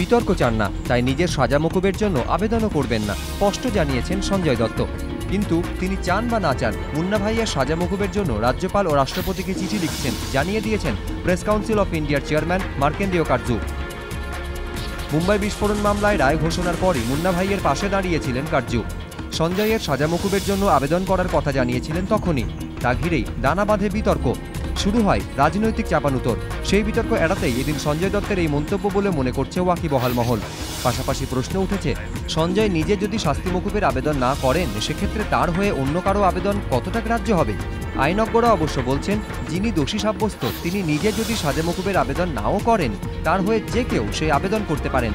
বিতর্ক চান না, তাই নিজের সাজা মকুবের জন্য আবেদনও করবেন না, স্পষ্ট জানিয়েছেন সঞ্জয় দত্ত। কিন্তু তিনি চান বা না চান, মুন্না ভাইয়ের সাজা মকুবের জন্য রাজ্যপাল ও রাষ্ট্রপতিকে চিঠি লিখছেন, জানিয়ে দিয়েছেন প্রেস কাউন্সিল অফ ইন্ডিয়ার চেয়ারম্যান মার্কেন্ডেয় কাটজু। মুম্বাই বিস্ফোরণ মামলায় রায় ঘোষণার পরই মুন্না ভাইয়ের পাশে দাঁড়িয়েছিলেন কাটজু। সঞ্জয়ের সাজা মকুবের জন্য আবেদন করার কথা জানিয়েছিলেন তখনই। তা ঘিরেই দানা বাঁধে বিতর্ক, শুরু হয় রাজনৈতিক চাপানুতর। সেই বিতর্ক এড়াতেই এদিন সঞ্জয় দত্তের এই মন্তব্য বলে মনে করছে ওয়াকিবহাল মহল। পাশাপাশি প্রশ্ন উঠেছে, সঞ্জয় নিজে যদি শাস্তি মকুবের আবেদন না করেন, সেক্ষেত্রে তার হয়ে অন্য কারো আবেদন কতটা গ্রাহ্য হবে? আইনজ্ঞরা অবশ্য বলছেন, যিনি দোষী সাব্যস্ত তিনি নিজে যদি সাজা মকুবের আবেদন নাও করেন, তার হয়ে যে কেউ সেই আবেদন করতে পারেন।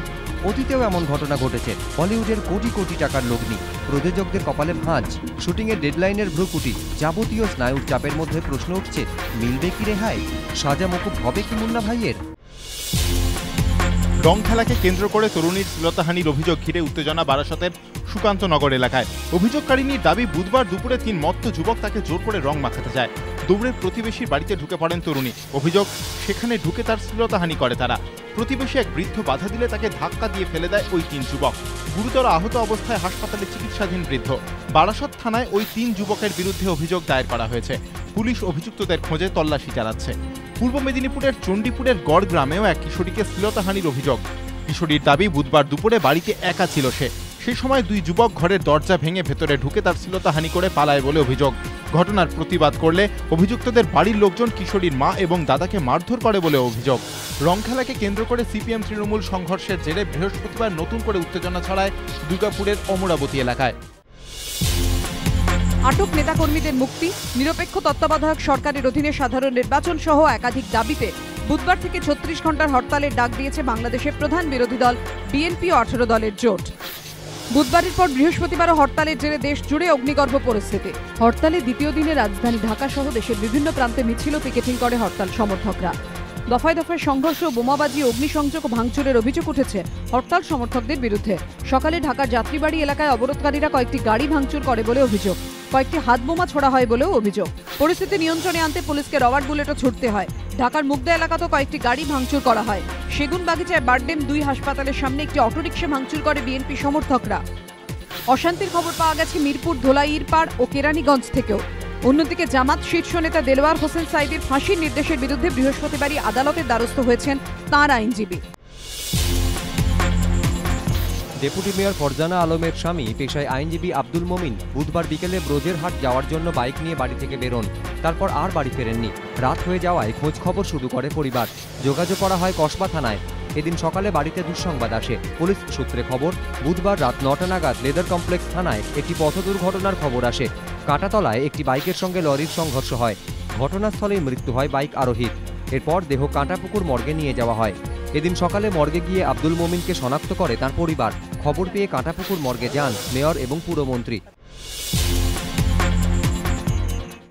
অতীতেও এমন ঘটনা ঘটেছে। বলিউডের কোটি কোটি টাকার লগ্নি, প্রযোজকদের কপালে ভাঁজ, শুটিংয়ের ডেডলাইনের ভ্রুকুটি, যাবতীয় স্নায়ুর চাপের মধ্যে প্রশ্ন উঠছে, মিলবে কি রেহাই? সাজা মকুব হবে কি মুন্না ভাইয়ের? রং খেলাকে কেন্দ্র করে তরুণীর শ্লীলতাহানির অভিযোগ ঘিরে উত্তেজনা বারাসতের সুকান্তনগর এলাকায়। অভিযোগকারিনীর দাবি, বুধবার দুপুরে 3 মত্ত যুবক তাকে জোর করে রং মাখাতে যায়। দৌড়ে প্রতিবেশীর বাড়িতে ঢুকে পড়েন তরুণী। অভিযোগ, সেখানে ঢুকে তার শ্লীলতাহানি করে তারা। প্রতিবেশী এক বৃদ্ধ বাধা দিলে তাকে ধাক্কা দিয়ে ফেলে দেয় ওই 3 যুবক। গুরুতর আহত অবস্থায় হাসপাতালে চিকিৎসাধীন বৃদ্ধ। বারাসত থানায় ওই 3 যুবকের বিরুদ্ধে অভিযোগ দায়ের করা হয়েছে। পুলিশ অভিযুক্তদের খোঁজে তল্লাশি চালাচ্ছে। পূর্ব মেদিনীপুরের চণ্ডীপুরের গড় গ্রামেও এক কিশোরীকে শ্লীলতাহানির অভিযোগ। কিশোরীর দাবি, বুধবার দুপুরে বাড়িতে একা ছিল সে। সেই সময় 2 যুবক ঘরের দরজা ভেঙে ভেতরে ঢুকে তার শ্লীলতাহানি করে পালায় বলে অভিযোগ। ঘটনার প্রতিবাদ করলে অভিযুক্তদের বাড়ির লোকজন কিশোরীর মা এবং দাদাকে মারধর করে বলে অভিযোগ। রং খেলাকে কেন্দ্র করে সিপিএম তৃণমূল সংঘর্ষের জেরে বৃহস্পতিবার নতুন করে উত্তেজনা ছড়ায় দুর্গাপুরের অমরাবতী এলাকায়। আটক নেতাকর্মীদের মুক্তি, নিরপেক্ষ তত্ত্বাবধায়ক সরকারের অধীনে সাধারণ নির্বাচন সহ একাধিক দাবিতে বুধবার থেকে 36 ঘন্টার হরতালের ডাক দিয়েছে বাংলাদেশের প্রধান বিরোধী দল বিএনপি ও 18 দলের জোট। বুধবারের পর বৃহস্পতিবারও হরতালের জেরে দেশ জুড়ে অগ্নিগর্ভ পরিস্থিতি। হরতালের দ্বিতীয় দিনে রাজধানী ঢাকা সহ দেশের বিভিন্ন প্রান্তে মিছিল ও পিকেটিং করে হরতাল সমর্থকরা। দফায় দফায় সংঘর্ষ, বোমাবাজি, অগ্নিসংযোগ ও ভাঙচুরের অভিযোগ উঠেছে হরতাল সমর্থকদের বিরুদ্ধে। সকালে ঢাকার যাত্রীবাড়ি এলাকায় অবরোধকারীরা কয়েকটি গাড়ি ভাঙচুর করে বলে অভিযোগ। কয়েকটি হাত বোমা ছোড়া হয় বলেও অভিযোগ। পরিস্থিতি নিয়ন্ত্রণে আনতে পুলিশকে রবার বুলেটও ছুটতে হয়। ঢাকার মুগদা এলাকাতেও কয়েকটি গাড়ি ভাঙচুর করা হয়। সেগুনবাগিচায় বারডেম 2 হাসপাতালের সামনে একটি অটোরিকশা ভাঙচুর করে বিএনপি সমর্থকরা। অশান্তির খবর পাওয়া গেছে মিরপুর, ধোলাইরপাড় ও কেরানীগঞ্জ থেকেও। অন্যদিকে জামাত শীর্ষ নেতা দেলোয়ার হোসেন সাইদের ফাঁসির নির্দেশের বিরুদ্ধে বৃহস্পতিবারই আদালতের দ্বারস্থ হয়েছেন তাঁর আইনজীবী। ডেপুটি মেয়র ফরজানা আলমের স্বামী, পেশায় আইনজীবী আব্দুল মমিন, বুধবার বিকেলে ব্রোজেরহাট যাওয়ার জন্য বাইক নিয়ে বাড়ি থেকে বেরোন। তারপর আর বাড়ি ফেরেননি। রাত হয়ে যাওয়ায় খোঁজ খবর শুরু করে পরিবার। যোগাযোগ করা হয় কসবা থানায়। এদিন সকালে বাড়িতে দুঃসংবাদ আসে। পুলিশ সূত্রে খবর, বুধবার রাত 9টা নাগাদ লেদার কমপ্লেক্স থানায় একটি পথ দুর্ঘটনার খবর আসে। কাঁটাতলায় একটি বাইকের সঙ্গে লরির সংঘর্ষ হয়। ঘটনাস্থলেই মৃত্যু হয় বাইক আরোহীর। এরপর দেহ কাঁটাপুকুর মর্গে নিয়ে যাওয়া হয়। এদিন সকালে মর্গে গিয়ে আব্দুল মমিনকে শনাক্ত করে তার পরিবার। খবর পেয়ে কাঁটাপুকুর মর্গে যান মেয়র এবং পুরমন্ত্রী।